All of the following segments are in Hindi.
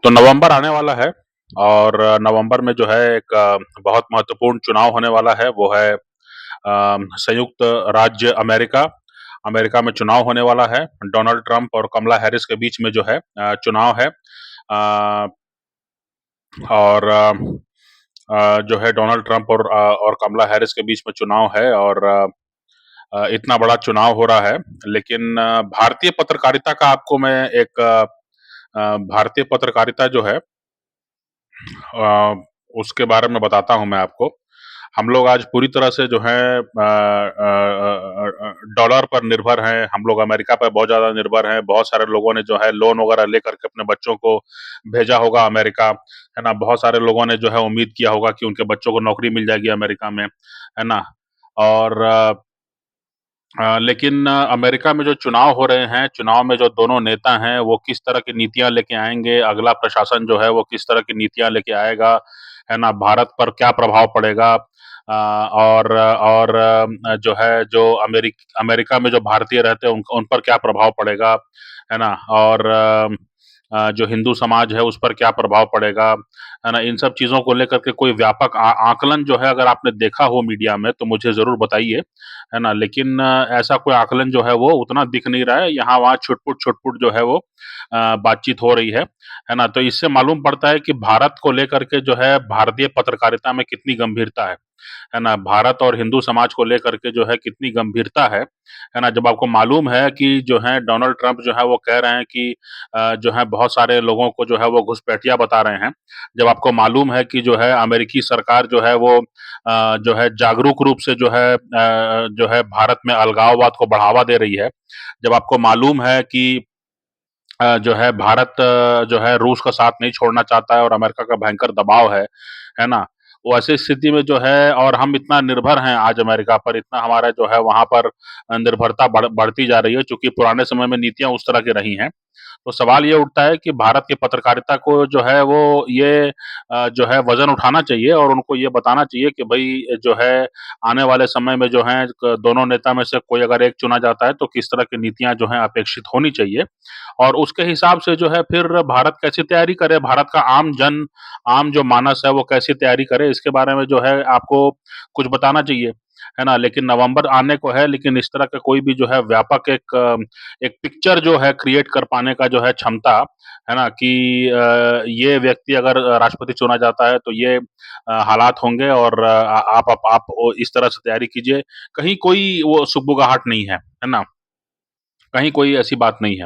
तो नवंबर आने वाला है और नवंबर में जो है एक बहुत महत्वपूर्ण चुनाव होने वाला है। वो है संयुक्त राज्य अमेरिका। अमेरिका में चुनाव होने वाला है। डोनाल्ड ट्रंप और कमला हैरिस के बीच में जो है चुनाव है। और जो है डोनाल्ड ट्रंप और कमला हैरिस के बीच में चुनाव है और इतना बड़ा चुनाव हो रहा है। लेकिन भारतीय पत्रकारिता का आपको मैं एक भारतीय पत्रकारिता जो है अ, उसके बारे में बताता हूँ मैं आपको। हम लोग आज पूरी तरह से जो है डॉलर पर निर्भर हैं। हम लोग अमेरिका पर बहुत ज़्यादा निर्भर हैं। बहुत सारे लोगों ने जो है लोन वगैरह लेकर के अपने बच्चों को भेजा होगा अमेरिका, है ना? बहुत सारे लोगों ने जो है उम्मीद किया होगा कि उनके बच्चों को नौकरी मिल जाएगी अमेरिका में, है ना? और लेकिन अमेरिका में जो चुनाव हो रहे हैं, चुनाव में जो दोनों नेता हैं, वो किस तरह की नीतियाँ लेके आएँगे, अगला प्रशासन जो है वो किस तरह की नीतियाँ लेके आएगा, है ना? भारत पर क्या प्रभाव पड़ेगा और जो है जो अमेरिका में जो भारतीय रहते हैं उन पर क्या प्रभाव पड़ेगा, है ना? और जो हिंदू समाज है उस पर क्या प्रभाव पड़ेगा, है ना? इन सब चीज़ों को लेकर के कोई व्यापक आकलन जो है अगर आपने देखा हो मीडिया में तो मुझे ज़रूर बताइए, है ना? लेकिन ऐसा कोई आकलन जो है वो उतना दिख नहीं रहा है, यहाँ-वहाँ छुट-पुट जो है वो बातचीत हो रही है ना? तो इससे मालूम पड़ता है कि भारत को लेकर के जो है भारतीय पत्रकारिता में कितनी गंभीरता है ना? भारत और हिंदू समाज को लेकर के जो है कितनी गंभीरता है ना? जब आपको मालूम है कि जो है डोनाल्ड ट्रंप जो है वो कह रहे हैं कि जो है बहुत सारे लोगों को जो है वो घुसपैठिया बता रहे हैं। जब आपको मालूम है कि जो है अमेरिकी सरकार जो है वो जो है जागरूक रूप से जो है भारत में अलगाववाद को बढ़ावा दे रही है। जब आपको मालूम है कि जो है भारत जो है रूस का साथ नहीं छोड़ना चाहता है और अमेरिका का भयंकर दबाव है ना? वो ऐसी स्थिति में जो है और हम इतना निर्भर हैं आज अमेरिका पर, इतना हमारा जो है वहाँ पर निर्भरता बढ़ती जा रही है, चूँकि पुराने समय में नीतियाँ उस तरह की रही हैं। तो सवाल ये उठता है कि भारत की पत्रकारिता को जो है वो ये जो है वज़न उठाना चाहिए और उनको ये बताना चाहिए कि भई जो है आने वाले समय में जो है क दोनों नेता में से कोई अगर एक चुना जाता है तो किस तरह की नीतियाँ जो हैं अपेक्षित होनी चाहिए। और उसके हिसाब से जो है फिर भारत कैसी तैयारी करे, भारत का आम जो मानस है वो कैसी तैयारी करे, इसके बारे में जो है आपको कुछ बताना चाहिए, है ना? लेकिन नवंबर आने को है, लेकिन इस तरह का कोई भी जो है व्यापक एक पिक्चर जो है क्रिएट कर पाने का जो है क्षमता, है ना? कि ये व्यक्ति अगर राष्ट्रपति चुना जाता है तो ये हालात होंगे और आप ओ इस तरह से तैयारी कीजिए। कहीं कोई वो सुगबुगाहट नहीं है ना? कहीं कोई ऐसी बात नहीं है।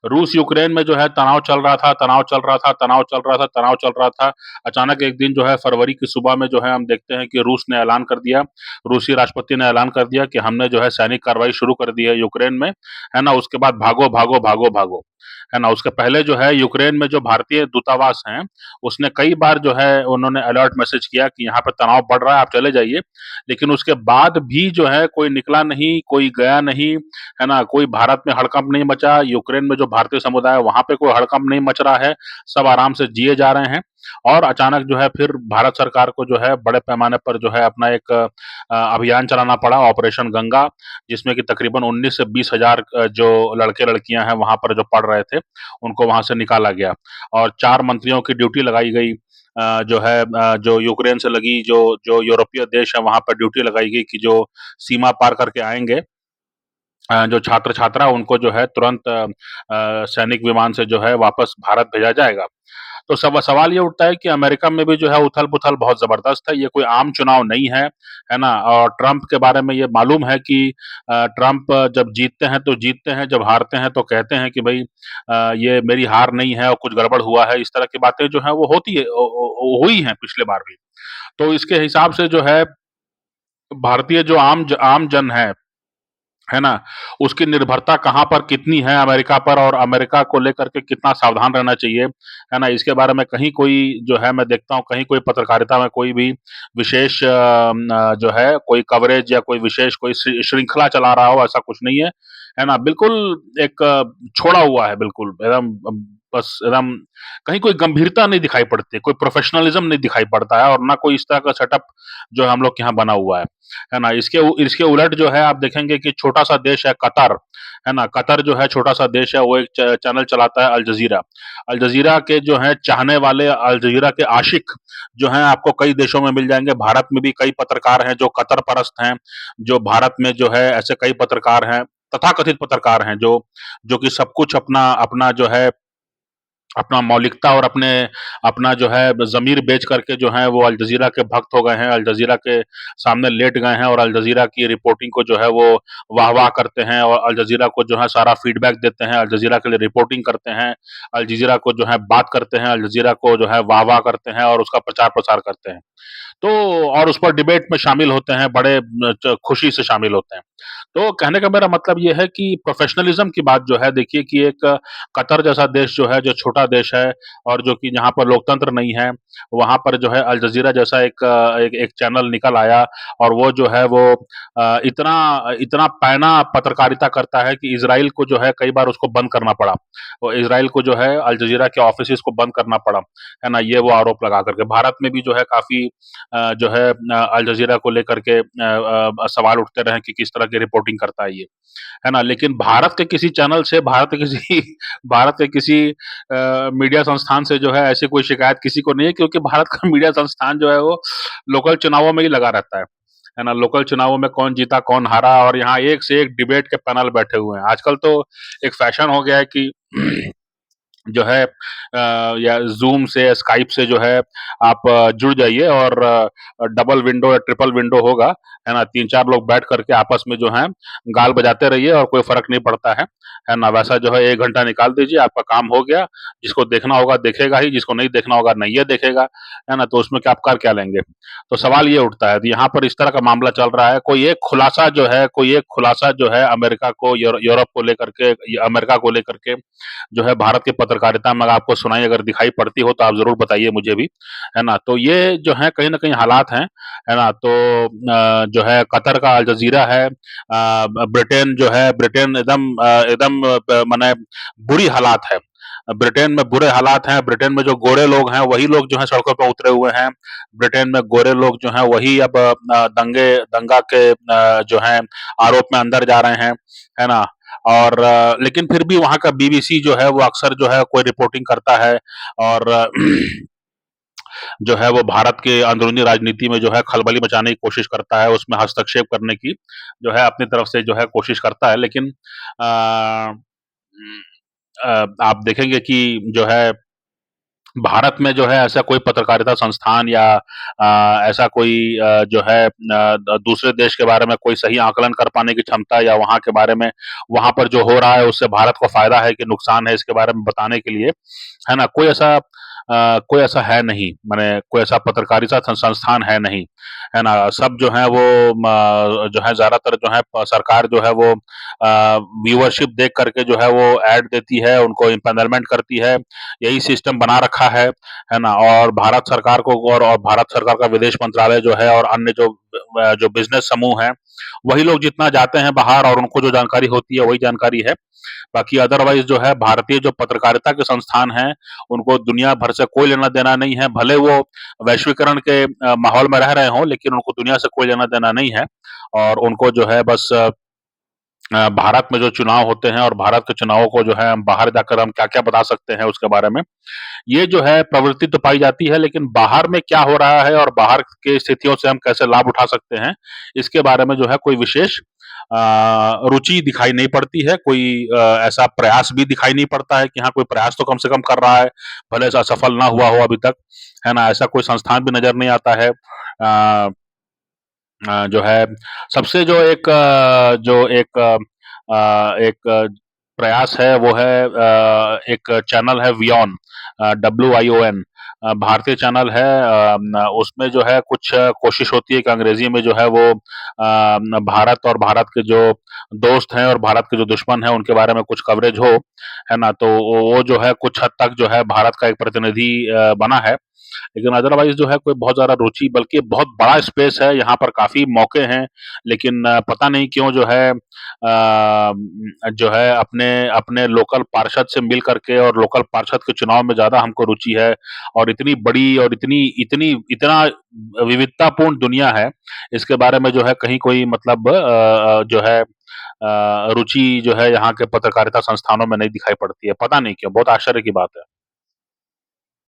रूस-यूक्रेन में जो है तनाव चल रहा था, तनाव चल रहा था, तनाव चल रहा था, तनाव चल रहा था। अचानक एक दिन जो है फरवरी की सुबह में जो है हम देखते हैं कि रूस ने ऐलान कर दिया, रूसी राष्ट्रपति ने ऐलान कर दिया कि हमने जो है सैनिक कार्रवाई शुरू कर दी है यूक्रेन में, है ना? उसके बाद भागो, भागो, भागो, भागो, है ना? उसके पहले जो है यूक्रेन में जो भारतीय दूतावास हैं, उसने कई बार जो है उन्होंने अलर्ट मैसेज किया कि यहाँ पे तनाव बढ़ रहा है, आप चले जाइए। लेकिन उसके बाद भी जो है कोई निकला नहीं, कोई गया नहीं, है ना? कोई भारत में हड़कंप नहीं मचा, यूक्रेन में जो भारतीय समुदाय है वहाँ पे कोई हड़कंप नहीं मच रहा है, सब आराम से जिए जा रहे हैं। और अचानक जो है फिर भारत सरकार को जो है बड़े पैमाने पर जो है अपना एक अभियान चलाना पड़ा ऑपरेशन गंगा, जिसमें कि तकरीबन 19 से 20 हज़ार जो लड़के-लड़कियाँ हैं वहाँ पर जो पढ़ रहे थे, उनको वहाँ से निकाला गया। और 4 मंत्रियों की ड्यूटी लगाई गई जो है जो यूक्रेन से लगी जो जो यूरोपीय देश है वहाँ पर ड्यूटी लगाई गई कि जो सीमा पार करके आएँगे जो छात्र-छात्रा उनको जो है तुरंत सैनिक विमान से जो है वापस भारत भेजा जाएगा। तो सब सवाल ये उठता है कि अमेरिका में भी जो है उथल-पुथल बहुत ज़बरदस्त है, ये कोई आम चुनाव नहीं है ना? और ट्रंप के बारे में ये मालूम है कि ट्रंप जब जीतते हैं तो जीतते हैं, जब हारते हैं तो कहते हैं कि भई ये मेरी हार नहीं है और कुछ गड़बड़ हुआ है, इस तरह की बातें जो हैं वो होती है हुई हैं पिछले बार भी। तो इसके हिसाब से जो है भारतीय जो आम जन है ना? उसकी निर्भरता कहाँ पर कितनी है अमेरिका पर और अमेरिका को लेकर के कितना सावधान रहना चाहिए, है ना? इसके बारे में कहीं कोई जो है मैं देखता हूँ कहीं कोई पत्रकारिता में कोई भी विशेष जो है कोई कवरेज या कोई विशेष कोई श्रृंखला चला रहा हो ऐसा कुछ नहीं है ना? बिल्कुल एक छोड़ा हुआ है बिल्कुल एकदम बस एकदम कहीं कोई गंभीरता नहीं दिखाई पड़ती, कोई प्रोफेशनलिज्म नहीं दिखाई पड़ता है और ना कोई इस तरह का सेटअप जो है हम लोग के यहाँ बना हुआ है ना? इसके उलट जो है आप देखेंगे कि छोटा-सा देश है कतर, है ना? कतर जो है छोटा-सा देश है, वो एक च चैनल चलाता है अल जज़ीरा। अल जज़ीरा के जो हैं चाहने वाले, अल जज़ीरा के आशिक जो हैं आपको कई देशों में मिल जाएँगे। भारत में भी कई पत्रकार हैं जो कतर परस्त हैं, जो भारत में जो है ऐसे कई पत्रकार हैं, तथाकथित पत्रकार हैं जो कि सब कुछ अपना अपना जो है अपना मौलिकता और अपना जो है ज़मीर बेच करके जो है वो अल जज़ीरा के भक्त हो गए हैं, अल जज़ीरा के सामने लेट गए हैं और अल जज़ीरा की रिपोर्टिंग को जो है वो वाह-वाह करते हैं और अल जज़ीरा को जो है सारा फीडबैक देते हैं, अल जज़ीरा के लिए रिपोर्टिंग करते हैं, अल जज़ीरा को जो है बात करते हैं, अल जज़ीरा को जो है वाह-वाह करते हैं और उसका प्रचार-प्रसार करते हैं। तो और उस पर डिबेट में शामिल होते हैं, बड़े खुशी से शामिल होते हैं। तो कहने का मेरा मतलब ये है कि प्रोफेशनलिज्म की बात जो है देखिए कि एक कतर जैसा देश जो है, जो छोटा देश है और जो कि जहाँ पर लोकतंत्र नहीं है, वहाँ पर जो है अल जज़ीरा जैसा एक चैनल निकल आया और वो जो है वो इतना इतना पैना पत्रकारिता करता है कि इज़राइल को जो है कई बार उसको बंद करना पड़ा। वो इज़राइल को जो है अल जज़ीरा के ऑफ़िसेज़ को बंद करना पड़ा, है ना? ये वो आरोप लगा कर के। भारत में भी जो है काफ़ी जो है अल जज़ीरा को लेकर के सवाल उठते रहे कि किस तरह की रिपोर्टिंग करता है ना? लेकिन भारत के किसी चैनल से, भारत के किसी भारत के किसी मीडिया संस्थान से जो है ऐसी कोई शिकायत किसी को नहीं है क्योंकि भारत का मीडिया संस्थान जो है वो लोकल चुनावों में ही लगा रहता है ना? लोकल चुनावों में कौन जीता, कौन हारा और यहाँ एक से एक डिबेट के पैनल बैठे हुए हैं। आजकल तो एक फैशन हो गया है कि जो है या ज़ूम से, स्काइप से जो है आप जुड़ जाइए और डबल विंडो या ट्रिपल विंडो होगा, है ना? 3-4 लोग बैठ कर के आपस में जो है गाल बजाते रहिए और कोई फ़र्क नहीं पड़ता है ना? वैसा जो है 1 घंटा निकाल दीजिए, आपका काम हो गया। जिसको देखना होगा देखेगा ही, जिसको नहीं देखना होगा नहीं ये देखेगा, है ना? तो उसमें क्या आप कर क्या लेंगे? तो सवाल ये उठता है, तो यहाँ पर इस तरह का मामला चल रहा है। कोई एक खुलासा जो है अमेरिका को, यूरोप को लेकर के, अमेरिका को लेकर के जो है भारत की पत्रकारिता में आपको सुनाई अगर दिखाई पड़ती हो तो आप ज़रूर बताइए मुझे भी, है ना? तो ये जो है कहीं न कहीं हालात हैं, है ना? तो जो है कतर का अल जज़ीरा है, ब्रिटेन जो है ब्रिटेन एकदम माने बुरी हालात है। ब्रिटेन में बुरे हालात हैं, ब्रिटेन में जो गोरे लोग हैं वही लोग जो हैं सड़कों पे उतरे हुए हैं। ब्रिटेन में गोरे लोग जो हैं वही अब दंगा के जो हैं आरोप में अंदर जा रहे हैं, है ना? और लेकिन फिर भी वहाँ का बीबीसी जो है वो अक्सर जो है कोई रिपोर्टिंग करता है और जो है वो भारत के अंदरूनी राजनीति में जो है खलबली मचाने की कोशिश करता है, उसमें हस्तक्षेप करने की जो है अपनी तरफ से जो है कोशिश करता है। लेकिन आप देखेंगे कि जो है भारत में जो है ऐसा कोई पत्रकारिता संस्थान या ऐसा कोई जो है दूसरे देश के बारे में कोई सही आकलन कर पाने की क्षमता या वहाँ के बारे में वहाँ पर जो हो रहा है उससे भारत को फायदा है कि नुकसान है इसके बारे में बताने के लिए, है ना? कोई ऐसा है नहीं, माने कोई ऐसा पत्रकारिता संस्थान है नहीं, है ना? सब जो है वो जो है ज़्यादातर जो है सरकार जो है वो व्यूअरशिप देख करके जो है वो ऐड देती है, उनको इम्पैनलमेंट करती है, यही सिस्टम बना रखा है ना? और भारत सरकार को और भारत सरकार का विदेश मंत्रालय जो है और अन्य जो बिज़नेस समूह हैं, वही लोग जितना जाते हैं बाहर और उनको जो जानकारी होती है वही जानकारी है। बाकी अदरवाइज़ जो है भारतीय जो पत्रकारिता के संस्थान हैं, उनको दुनिया भर से कोई लेना-देना नहीं है। भले वो वैश्वीकरण के माहौल में रह रहे हों, लेकिन उनको दुनिया से कोई लेना-देना नहीं है और उनको जो है बस भारत में जो चुनाव होते हैं और भारत के चुनावों को जो है हम बाहर जाकर हम क्या-क्या बता सकते हैं उसके बारे में, ये जो है प्रवृत्ति तो पाई जाती है लेकिन बाहर में क्या हो रहा है और बाहर की स्थितियों से हम कैसे लाभ उठा सकते हैं, इसके बारे में जो है कोई विशेष रुचि दिखाई नहीं पड़ती है, कोई ऐसा प्रयास भी दिखाई नहीं पड़ता है कि हाँ, कोई प्रयास तो कम से कम कर रहा है, भले से असफल ना हुआ हो अभी तक, है ना? ऐसा कोई संस्थान भी नज़र नहीं आता है। जो है सबसे एक प्रयास है वो है एक चैनल है वियॉन, WION, भारतीय चैनल है, उसमें जो है कुछ कोशिश होती है कि अंग्रेजी में जो है वो भारत और भारत के जो दोस्त हैं और भारत के जो दुश्मन हैं उनके बारे में कुछ कवरेज हो, है ना? तो वो जो है कुछ हद तक जो है भारत का एक प्रतिनिधि बना है। लेकिन अदरवाइज़ जो है कोई बहुत ज़्यादा रुचि बल्कि बहुत बड़ा स्पेस है, यहाँ पर काफ़ी मौके हैं, लेकिन पता नहीं क्यों जो है अपने अपने लोकल पार्षद से मिल करके और लोकल पार्षद के चुनाव में ज़्यादा हमको रुचि है और इतनी बड़ी और इतनी इतनी इतना विविधतापूर्ण दुनिया है, इसके बारे में जो है कहीं कोई मतलब जो है रुचि जो है यहाँ के पत्रकारिता संस्थानों में नहीं दिखाई पड़ती है, पता नहीं क्यों? बहुत आश्चर्य की बात है।